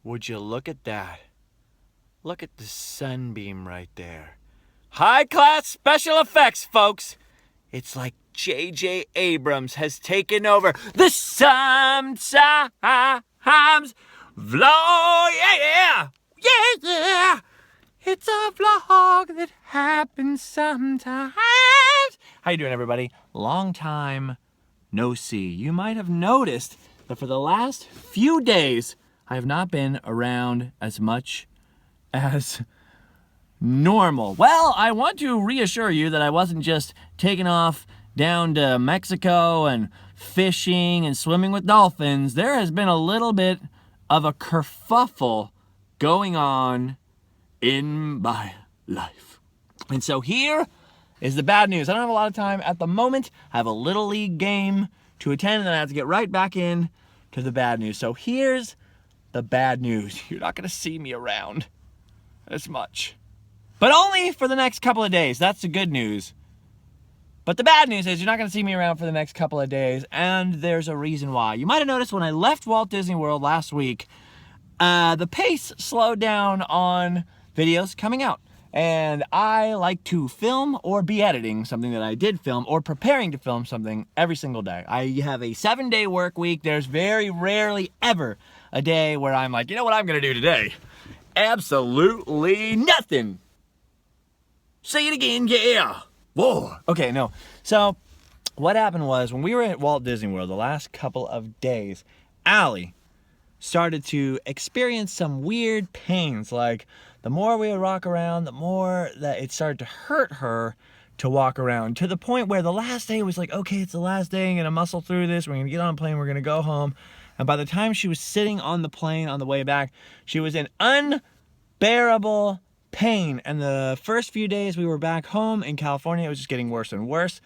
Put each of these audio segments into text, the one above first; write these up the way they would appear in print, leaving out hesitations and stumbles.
Would you look at that? Look at the sunbeam right there. High-class special effects, folks. It's like J.J. Abrams has taken over the Sometimes Vlog. Yeah! Yeah, yeah! It's a vlog that happens sometimes. How you doing, everybody? Long time no see. You might have noticed that for the last few days, I have not been around as much as normal. Well, I want to reassure you that I wasn't just taking off down to Mexico and fishing and swimming with dolphins. There has been a little bit of a kerfuffle going on in my life. And so here is the bad news. I don't have a lot of time at the moment. I have a little league game to attend, and then I have to get right back in to the bad news. So here's the bad news. You're not going to see me around as much. But only for the next couple of days. That's the good news. But the bad news is you're not going to see me around for the next couple of days, and there's a reason why. You might have noticed when I left Walt Disney World last week, the pace slowed down on videos coming out. And I like to film or be editing something that I did film or preparing to film something every single day. I have a 7-day work week. There's very rarely ever a day where I'm like, you know what I'm going to do today? Absolutely nothing. Say it again, yeah. Whoa. Okay, no. So what happened was when we were at Walt Disney World the last couple of days, Allie started to experience some weird pains. Like the more we would walk around, the more that it started to hurt her to walk around, to the point where the last day was like, okay, it's the last day, I'm gonna muscle through this, we're gonna get on a plane, we're gonna go home. And by the time she was sitting on the plane on the way back, she was in unbearable pain. And the first few days we were back home in California, it was just getting worse and worse.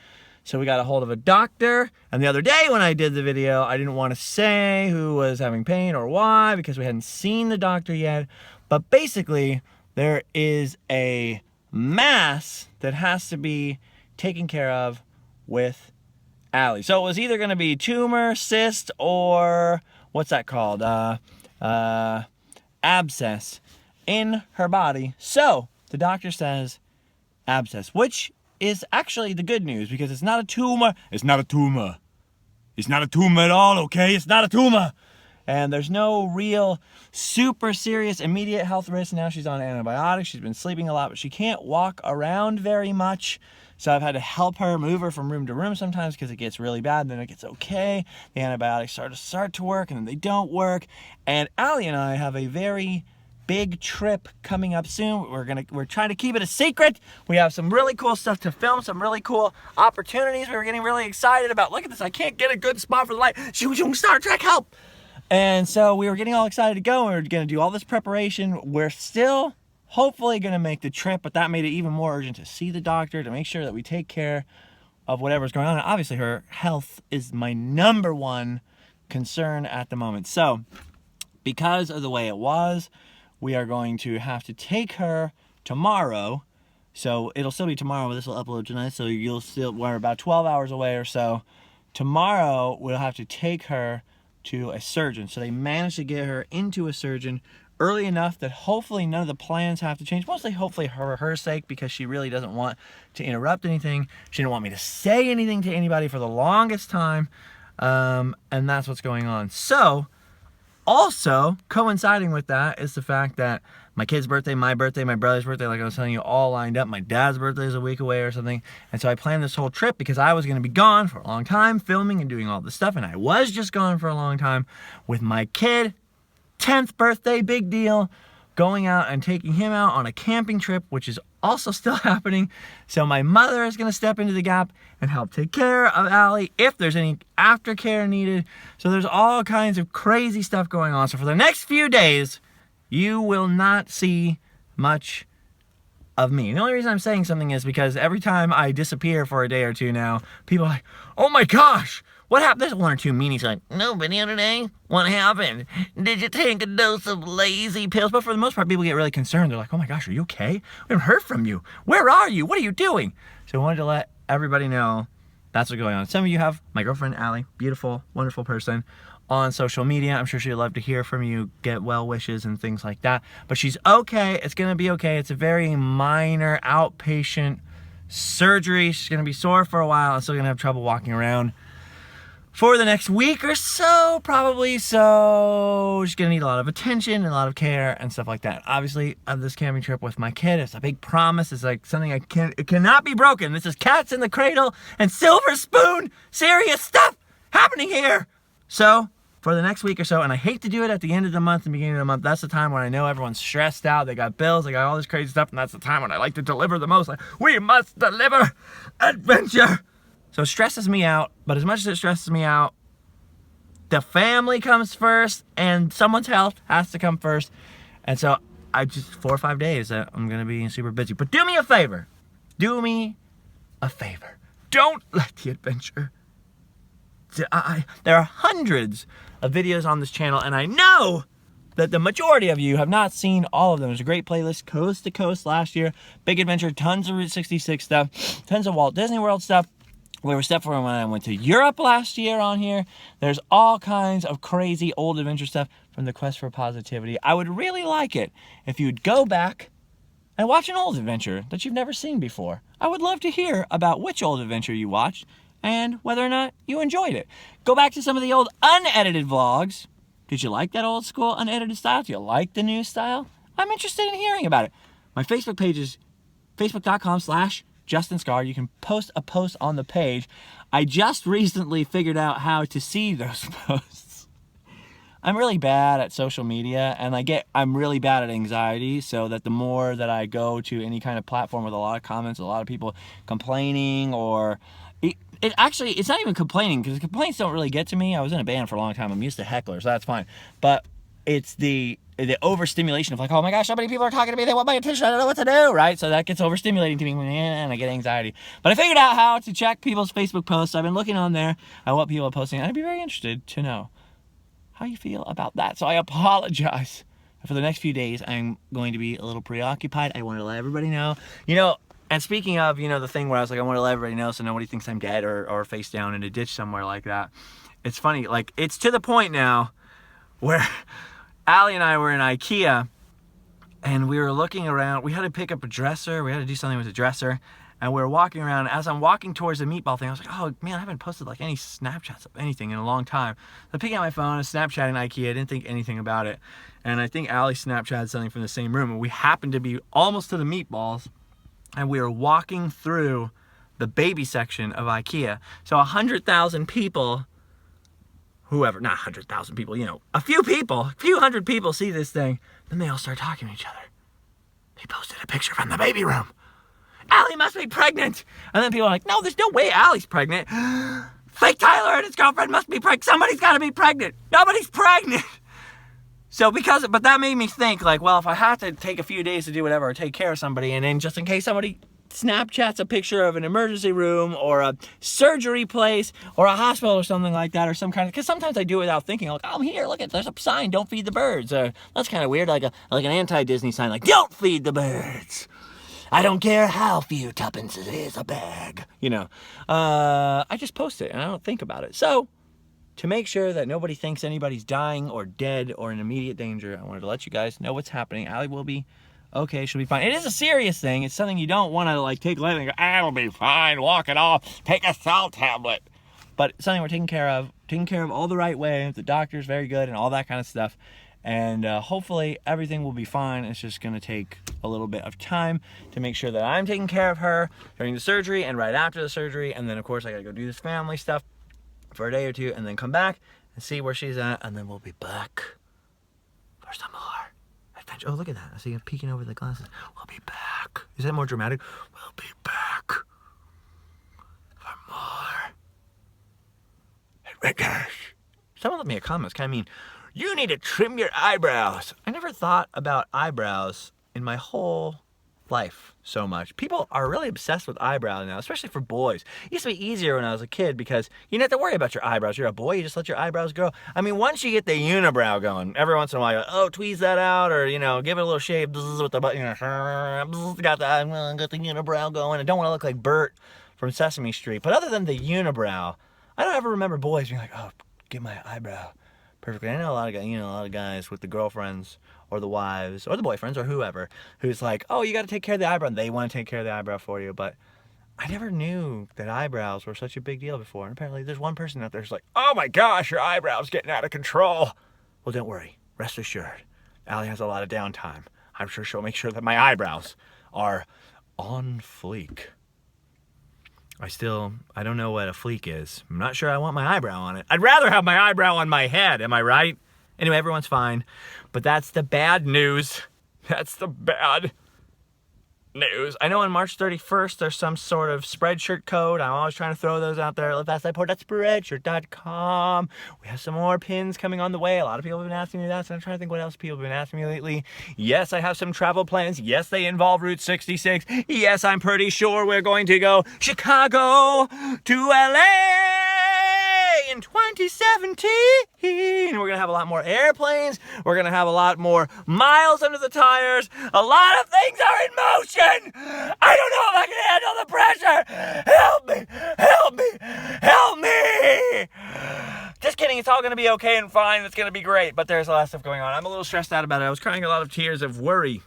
So we got a hold of a doctor, and the other day when I did the video, I didn't want to say who was having pain or why because we hadn't seen the doctor yet. But basically, there is a mass that has to be taken care of with Allie. So it was either going to be tumor, cyst, or what's that called? Abscess in her body. So the doctor says abscess, which is actually the good news because it's not a tumor. It's not a tumor. It's not a tumor at all, okay? It's not a tumor. And there's no real super serious immediate health risk. Now she's on antibiotics. She's been sleeping a lot, but she can't walk around very much. So I've had to help her, move her from room to room sometimes because it gets really bad, and then it gets okay. The antibiotics start to work, and then they don't work. And Allie and I have a very big trip coming up soon. We're trying to keep it a secret. We have some really cool stuff to film, some really cool opportunities we were getting really excited about. Look at this, I can't get a good spot for the light. Star Trek, help! And so we were getting all excited to go, and we were gonna do all this preparation. We're still hopefully gonna make the trip, but that made it even more urgent to see the doctor, to make sure that we take care of whatever's going on. And obviously her health is my number one concern at the moment. So because of the way it was, we are going to have to take her tomorrow. So it'll still be tomorrow, but this will upload tonight. So we're about 12 hours away or so. Tomorrow, we'll have to take her to a surgeon. So they managed to get her into a surgeon early enough that hopefully none of the plans have to change. Mostly, hopefully, for her sake, because she really doesn't want to interrupt anything. She didn't want me to say anything to anybody for the longest time. And that's what's going on. So also, coinciding with that is the fact that my kid's birthday, my brother's birthday, like I was telling you, all lined up. My dad's birthday is a week away or something. And so I planned this whole trip because I was going to be gone for a long time, filming and doing all this stuff. And I was just gone for a long time with my kid. 10th birthday, big deal. Going out and taking him out on a camping trip, which is also still happening. So my mother is going to step into the gap and help take care of Allie if there's any aftercare needed. So there's all kinds of crazy stuff going on. So for the next few days, you will not see much of me. The only reason I'm saying something is because every time I disappear for a day or two now, people are like, oh my gosh, what happened? There's one or two meanies like, no video today? What happened? Did you take a dose of lazy pills? But for the most part, people get really concerned. They're like, oh my gosh, are you okay? We haven't heard from you. Where are you? What are you doing? So I wanted to let everybody know that's what's going on. Some of you have my girlfriend, Allie, beautiful, wonderful person. on social media. I'm sure she'd love to hear from you, get well wishes and things like that. But she's okay. It's going to be okay. It's a very minor outpatient surgery. She's going to be sore for a while and still going to have trouble walking around for the next week or so, probably. So she's going to need a lot of attention and a lot of care and stuff like that. Obviously, of this camping trip with my kid, it's a big promise. It's like something it cannot be broken. This is cats in the cradle and silver spoon. Serious stuff happening here. So for the next week or so, and I hate to do it at the end of the month and beginning of the month. That's the time when I know everyone's stressed out. They got bills, they got all this crazy stuff, and that's the time when I like to deliver the most. Like, we must deliver adventure. So it stresses me out, but as much as it stresses me out, the family comes first, and someone's health has to come first. And so I just 4 or 5 days that I'm gonna be super busy. But do me a favor. Do me a favor. Don't let the adventure die. There are hundreds of videos on this channel, and I know that the majority of you have not seen all of them. There's a great playlist, Coast to Coast last year, Big Adventure, tons of Route 66 stuff, tons of Walt Disney World stuff. We were stuff from when I went to Europe last year on here. There's all kinds of crazy old adventure stuff from the Quest for Positivity. I would really like it if you'd go back and watch an old adventure that you've never seen before. I would love to hear about which old adventure you watched and whether or not you enjoyed it. Go back to some of the old unedited vlogs. Did you like that old school unedited style? Do you like the new style? I'm interested in hearing about it. My Facebook page is facebook.com/Justin Scar. You can post a post on the page. I just recently figured out how to see those posts. I'm really bad at social media, and I'm really bad at anxiety, so that the more that I go to any kind of platform with a lot of comments, a lot of people complaining, or it's not even complaining, because complaints don't really get to me. I was in a band for a long time. I'm used to hecklers, so that's fine. But it's the overstimulation of like, oh my gosh, so many people are talking to me, they want my attention, I don't know what to do, right? So that gets overstimulating to me, and I get anxiety. But I figured out how to check people's Facebook posts. I've been looking on there at what people are posting, and I'd be very interested to know how you feel about that. So I apologize. For the next few days, I'm going to be a little preoccupied. I want to let everybody know. And speaking of, the thing where I was like, I want to let everybody know so nobody thinks I'm dead or face down in a ditch somewhere like that. It's funny, like, it's to the point now where Allie and I were in Ikea, and we were looking around. We had to pick up a dresser. We had to do something with the dresser. And we were walking around. As I'm walking towards the meatball thing, I was like, oh, man, I haven't posted, like, any Snapchats of anything in a long time. So I'm picking out my phone and Snapchatting Ikea. I didn't think anything about it. And I think Allie Snapchatted something from the same room. And we happened to be almost to the meatballs. And we were walking through the baby section of Ikea. So 100,000 people, whoever, not 100,000 people, a few hundred people see this thing. Then they all start talking to each other. They posted a picture from the baby room. Allie must be pregnant. And then people are like, no, there's no way Allie's pregnant. Fake Tyler and his girlfriend must be pregnant. Somebody's got to be pregnant. Nobody's pregnant. So but that made me think, like, well, if I have to take a few days to do whatever or take care of somebody, and then just in case somebody Snapchats a picture of an emergency room or a surgery place or a hospital or something like that, or some kind of, because sometimes I do it without thinking, like, oh, here, look, there's a sign, don't feed the birds. That's kind of weird, like an anti-Disney sign, like, don't feed the birds. I don't care how few tuppence it is a bag. I just post it and I don't think about it. So, to make sure that nobody thinks anybody's dying or dead or in immediate danger, I wanted to let you guys know what's happening. Allie will be okay, she'll be fine. It is a serious thing. It's something you don't want to, like, take lightly and go, I'll be fine, walk it off, take a salt tablet. But it's something we're taking care of all the right way. The doctor's very good and all that kind of stuff. And hopefully everything will be fine. It's just going to take a little bit of time to make sure that I'm taking care of her during the surgery and right after the surgery. And then, of course, I got to go do this family stuff for a day or two and then come back and see where she's at. And then we'll be back for some more adventure. Oh, look at that. I see him peeking over the glasses. We'll be back. Is that more dramatic? We'll be back for more adventures. Someone left me a comment. It's kind of mean. You need to trim your eyebrows. I never thought about eyebrows in my whole life so much. People are really obsessed with eyebrows now, especially for boys. It used to be easier when I was a kid because you didn't have to worry about your eyebrows. You're a boy, you just let your eyebrows grow. I mean, once you get the unibrow going, every once in a while, tweeze that out, or, give it a little shave with the button, got the unibrow going. I don't want to look like Bert from Sesame Street. But other than the unibrow, I don't ever remember boys being like, oh, get my eyebrow perfectly. I know a lot of guys, a lot of guys with the girlfriends or the wives or the boyfriends or whoever who's like, oh, you got to take care of the eyebrow. And they want to take care of the eyebrow for you. But I never knew that eyebrows were such a big deal before. And apparently there's one person out there who's like, oh my gosh, your eyebrow's getting out of control. Well, don't worry. Rest assured. Allie has a lot of downtime. I'm sure she'll make sure that my eyebrows are on fleek. I don't know what a fleek is. I'm not sure I want my eyebrow on it. I'd rather have my eyebrow on my head, am I right? Anyway, everyone's fine. But that's the bad news. That's the bad news. I know on March 31st, there's some sort of Spreadshirt code. I'm always trying to throw those out there. Spreadshirt.com. We have some more pins coming on the way. A lot of people have been asking me that, so I'm trying to think what else people have been asking me lately. Yes, I have some travel plans. Yes, they involve Route 66. Yes, I'm pretty sure we're going to go Chicago to LA in 2017. We're going to have a lot more airplanes. We're going to have a lot more miles under the tires. A lot of things are in motion. I don't know if I can handle the pressure. Help me. Help me. Help me. Just kidding. It's all going to be okay and fine. It's going to be great. But there's a lot of stuff going on. I'm a little stressed out about it. I was crying a lot of tears of worry.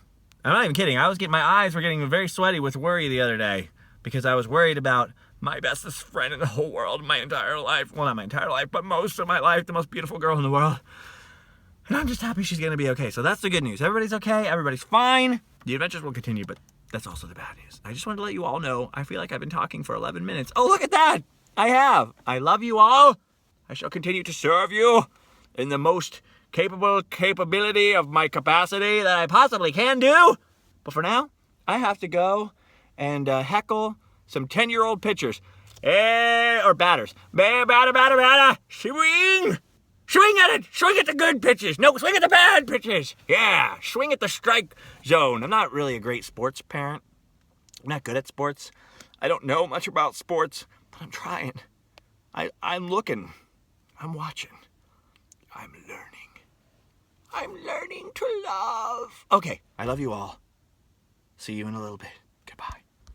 I'm not even kidding. My eyes were getting very sweaty with worry the other day because I was worried about my bestest friend in the whole world, my entire life. Well, not my entire life, but most of my life, the most beautiful girl in the world. And I'm just happy she's going to be okay. So that's the good news. Everybody's okay. Everybody's fine. The adventures will continue, but that's also the bad news. I just wanted to let you all know, I feel like I've been talking for 11 minutes. Oh, look at that. I have. I love you all. I shall continue to serve you in the most capability of my capacity that I possibly can do. But for now, I have to go and heckle some 10-year-old pitchers. Or batters. Batter. Swing! Swing at it! Swing at the good pitches! No, swing at the bad pitches! Yeah, swing at the strike zone. I'm not really a great sports parent. I'm not good at sports. I don't know much about sports, but I'm trying. I'm looking. I'm watching. I'm learning. I'm learning to love. Okay, I love you all. See you in a little bit.